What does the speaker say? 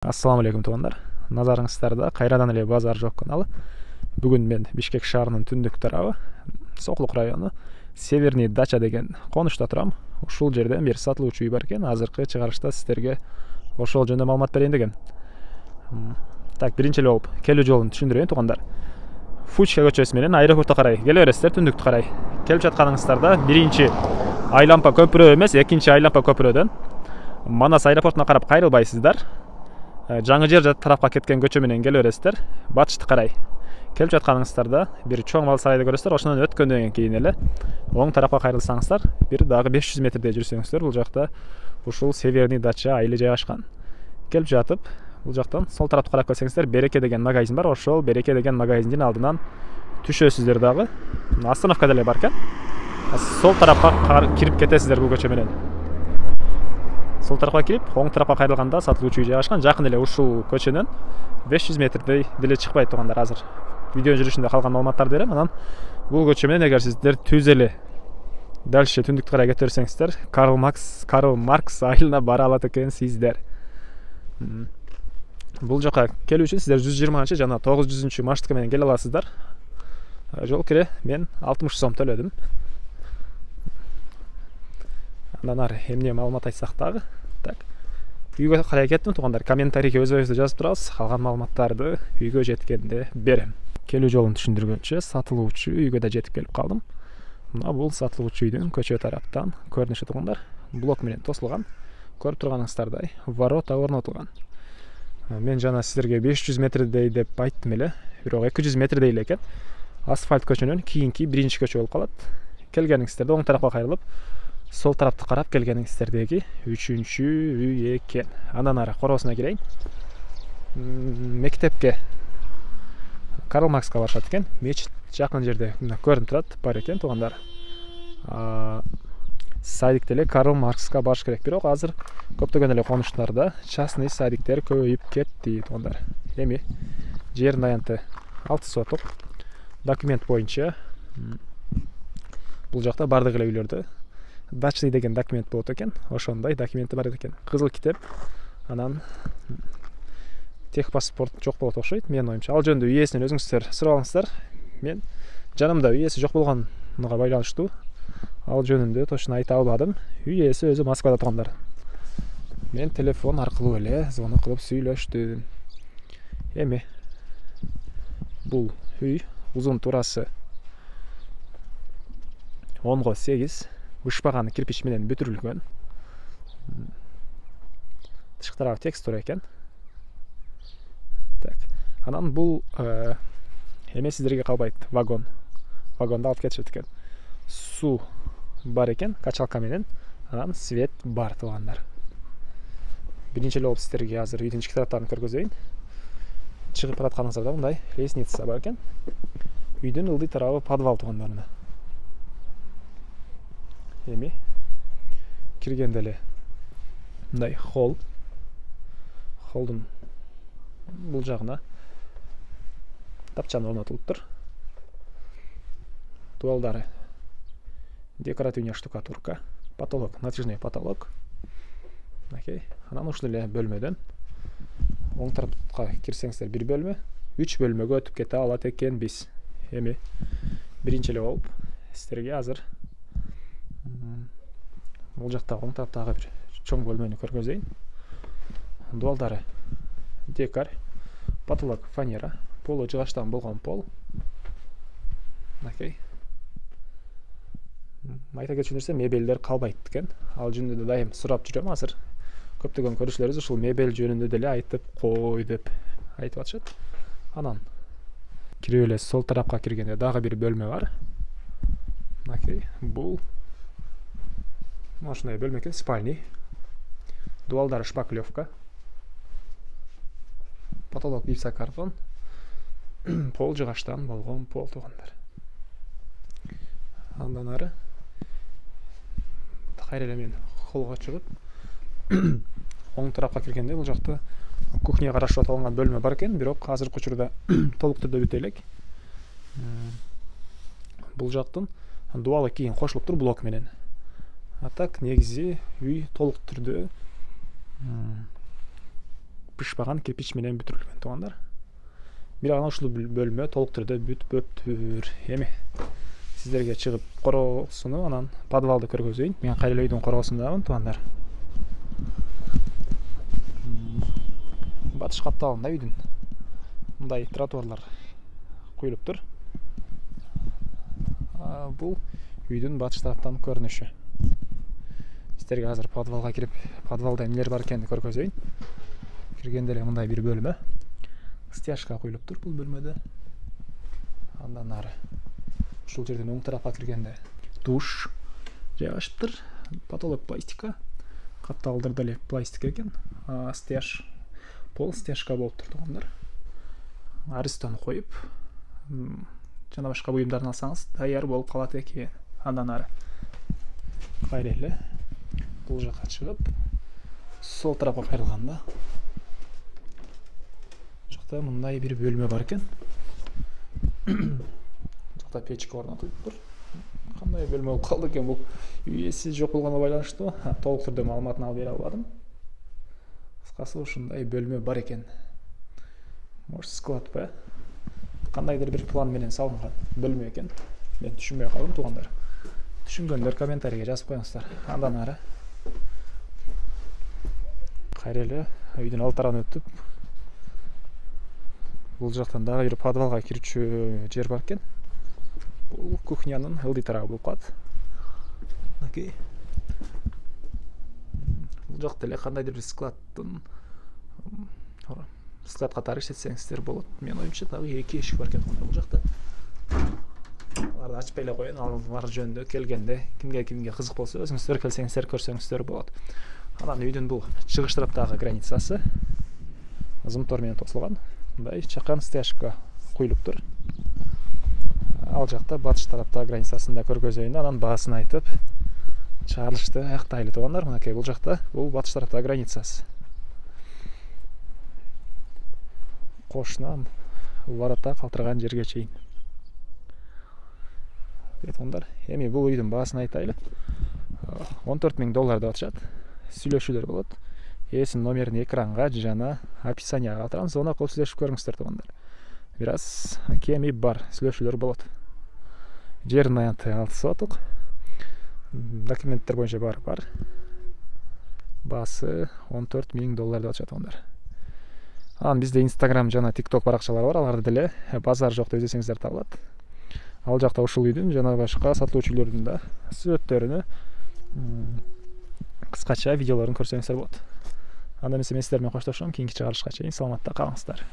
Assalamu алейкум туугандар. Назарыңыздарда кайрадан эле базар жок каналы. Бүгүн мен Бишкек шаарынын түндүк тарабы, Сокулук району, Северный Дача деген конушта турам. Ушул жерден бир сатылуучу үй бар экен. Азыркы чыгарышта сиздерге ошол жөнүндө маалымат берейин деген. Так, биринчи эле болуп келүү жолун түшүндүрөйүн туугандар. Фучка көчөсү менен аэропортко карай келе бересиздер, түндүктү карай. Келип жатканыңыздарда биринчи Айлампа көпүрө эмес, экинчи Айлампа көпүрөдөн Манас аэропортуна карап кайрылбайсыздар. Жаңы жер тарапка кеткен көчө менен келе бересиздер. Батышты карай келип жатканыңыздарда бир чоң мал сарайды көрөсүздөр. Ошондон өткөндөн кийин эле оң тарапка кайрылсаңыздар, бир дагы 500 метрдей жүрсөңүздөр, бул жакта ушул Северный Дача айылы жайгашкан. Келип жатып, бул жактан сол тарапты карап келсеңиздер, Береке деген магазин бар. Ошол Береке деген магазиндин алдынан түшөсүздөр дагы. Остановка деле бар экен. Сол тарапка кирип кетесиздер бул көчө менен. Сол тарапка кирип, оң тарапка кайрылганда сатылуучу үй жайгашкан. Жакын эле ушул көчөнөн 500 метрдей деле чыкпайт туугандар. Азыр видео жүрүшүндө калган маалыматтарды берем. Анан бул көчө менен эгер сиздер түз эле дальше түндүктү карай кете берсеңиздер, Карл Маркс айылына бара алат экенсиздер. Бул жака келүү үчүн сиздер 120-чы жана 900-чү маршрутка менен келе аласыздар. Жол кире мен 60 сом төлөдүм. Андан ары эмне маалымат айтсак дагы. Так. Үйгө карай кеттим туугандар. Комментарийге өзүбүздү жазып турабыз. Калган маалыматтарды үйгө жеткенде берем. Келүү жолун түшүндүргөнчө сатылуучу үйгө да жетип келип калдым. Мына бул сатылуучу үйдүн көчө тараптан көрүнүшү туугандар. Блок менен тосулган. Көрүп турганыңыздардай ворота орнотулган. Мен жана сиздерге 500 метрдей деп айттым эле, бирок 200 метрдей эле экен. Асфальт көчөнүн кийинки биринчи көчө болуп калат. Келгениңиздерде оң тарапка кайрылып, сол тарапты карап келгениңиздердеги 3-чү үй экен. Андан ары короосуна кирейин. Мектепке Карл Маркска барышат экен. Мечит жакын жерде мына көрүнүп турат, бар экен туугандар. Садикте эле Карл Маркска барыш керек, бирок азыр көптөгөн эле конуштарда частный садиктер көбөйүп кетти туугандар. Эми жердин аянты 6 сотук. Документ боюнча бул жакта бардык эле үйлөрдө дачный деген документ болот экен. Ошондой документи бар экен. Кызыл китеп, анан техпаспорт жок болот окшойт, менин оюмча. Ал жөнүндө үйесинен өзүңүздөр сурап алыңыздар. Мен жанымда үйеси жок болгонуга байланыштуу ал жөнүндө точно айта албадым. Үйеси өзү Москвада тургандар. Мен телефон аркылуу эле звонок кылып сүйлөштүм. Эми бул үй узун турасы 10-8, ышпаганы кирпич менен бүтүрүлгөн. Тышкы тарабы текстура экен. Так. Анан бул эме сиздерге калбайт, вагон. Вагонду алып кетишет экен. Суу бар экен, качалка менен. Анан свет бар туугандар. Биринчи эле болуп сиздерге азыр үйдүн ички тараптарын көргөзөйүн. Чыгып баратканыңыздарда мындай лестница бар экен. Үйдүн ылдый тарабы подвал туугандарына. Эми киргенде эле мындай холл. Холдун бул жагына тапчан орнотулуптур. Дуалдары декоративный штукатурка, потолок, натяжной потолок. Окей. Анан ушул эле бөлмөдөн оң тарапка кирсеңиздер бир бөлмө, 3 бөлмөгө өтүп кете алат экенбиз. Эми биринчи эле болуп сиздерге азыр бул жакта оң тараптагы бир чоң бөлмөнү көргөзөйүн. Дуалдары декар, потолок фанера, полу жыгачтан болгон пол. Окей. Айта кетчү мебелдер калбайт экен. Ал жөнүндө дайым сурап жүрөм. Азыр көптөгөн көрүүчүлөрүбүз ушул мебель жөнүндө деле айтып кой деп айтып атышат. Анан кирип эле сол тарапка киргенде дагы бир бөлмө бар. Окей. Бул ошондой бөлмө экен, спальный. Дуалдары шпаклевка. Потолок гипсокартон. Пол жыгачтан болгон пол туугандар. Андан ары кайра эле мен холлго чыгып оң тарапка киргенде бул жакта кухняга караштуу аталган бөлмө бар экен, бирок азыркы учурда толук түрдө бүтө элек. Бул жактын дуалы кийин кошулуптур блок менен. А так негизи үй толук түрдө бышпаган кирпич менен бүтүрүлгөн туугандар. Бирок анан ушул бөлмө толук түрдө бүтпөптүр. Эми сиздерге чыгып короосуну анан подвалды көргөзөйүн. Мен кайра эле үйдүн короосундамын туугандар. Батыш капталында үйдүн мындай тротуарлар куюлуптур. Бул үйдүн батыш тараптан көрүнүшү. Сиздерге азыр подвалга кирип, подвалда эмнелер бар экенин көргөзөйүн. Киргенде эле мындай бир бөлмө. Стяжка куюлуптур бул бөлмөдө. Андан ары ушул жерден оң тарапка киргенде душ жайгашыптыр. Потолок пластика, капталдыр деле пластик экен. Стяж, пол стяжка болуптур туугандар. Аристон коюп, жана башка буюмдарын алсаңыз даяр болуп калат экен. Андан ары кайра эле бул жака чыгып, сол тарапка кайрылганда жакта мындай бир бөлмө бар экен. Жакта печка орнотулуптур. Кандай бөлмө болуп калды экен бул? Үй ээси жок болгонго байланыштуу толук түрдө маалыматын алып бере албадым. Кыскасы ушундай бөлмө бар экен. Может, склад ба? Кандайдыр бир план менен салынган бөлмө экен. Мен түшүнбөй калдым туугандар. Түшүнгөндөр комментарийге жазып коюңуздар. Андан ары кайра эле үйдүн ал тарабына өтүп, бул жактан дагы бир подвалга кирүүчү жер бар экен. Бул кухнянын ылдый тарабы болуп калат. Окей. Бул жакта эле кандайдыр бир склад катары иштетсеңиздер болот. Менин оюмча дагы 2 эшик бар экен бул жакта. Аларды ачпай эле коеюн, алар жөнүндө келгенде кимге кызык болсо өзүңүздөр келсеңиздер көрсөңүздөр болот. Анан үйдүн бул чыгыш тараптагы границасы зымтор менен тосулган. Мындай чакан стяжка куюлуптур. Ал жакта батыш тараптагы границасын да көргөзөйүн, анан баасын айтып чыгарылышты аяктайлы туугандар. Мынакей бул жакта бул батыш тараптагы границасы. Кошуна ворота калтырган жерге чейин. Туугандар, эми бул үйдүн баасын айтайлы. $14,000 деп атышат. Сүйлөшүүлөр болот. Ээсинин номерин экранга жана описанияга калтырам. Звонок кылып сүйлөшүп көрүңүздөр туугандар. Бир аз кеми бар сүйлөшүүлөр болот. Жердин аянты алтысы сотук. Документтер боюнча баары бар. Баасы $14,000 деп атышат туугандар. Анан бизде Instagram жана TikTok баракчалары бар. Аларды деле базар жок деп издесеңиздер табылат. Ал жакта ушул үйдүн жана башка сатылуучу үйлөрдүн да сүрөттөрүнү, кыскача видеолорун көрсөңүздөр болот. Анда эмесе мен сиздер менен коштошом. Кийинки чыгарылышка чейин саламатта калыңыздар.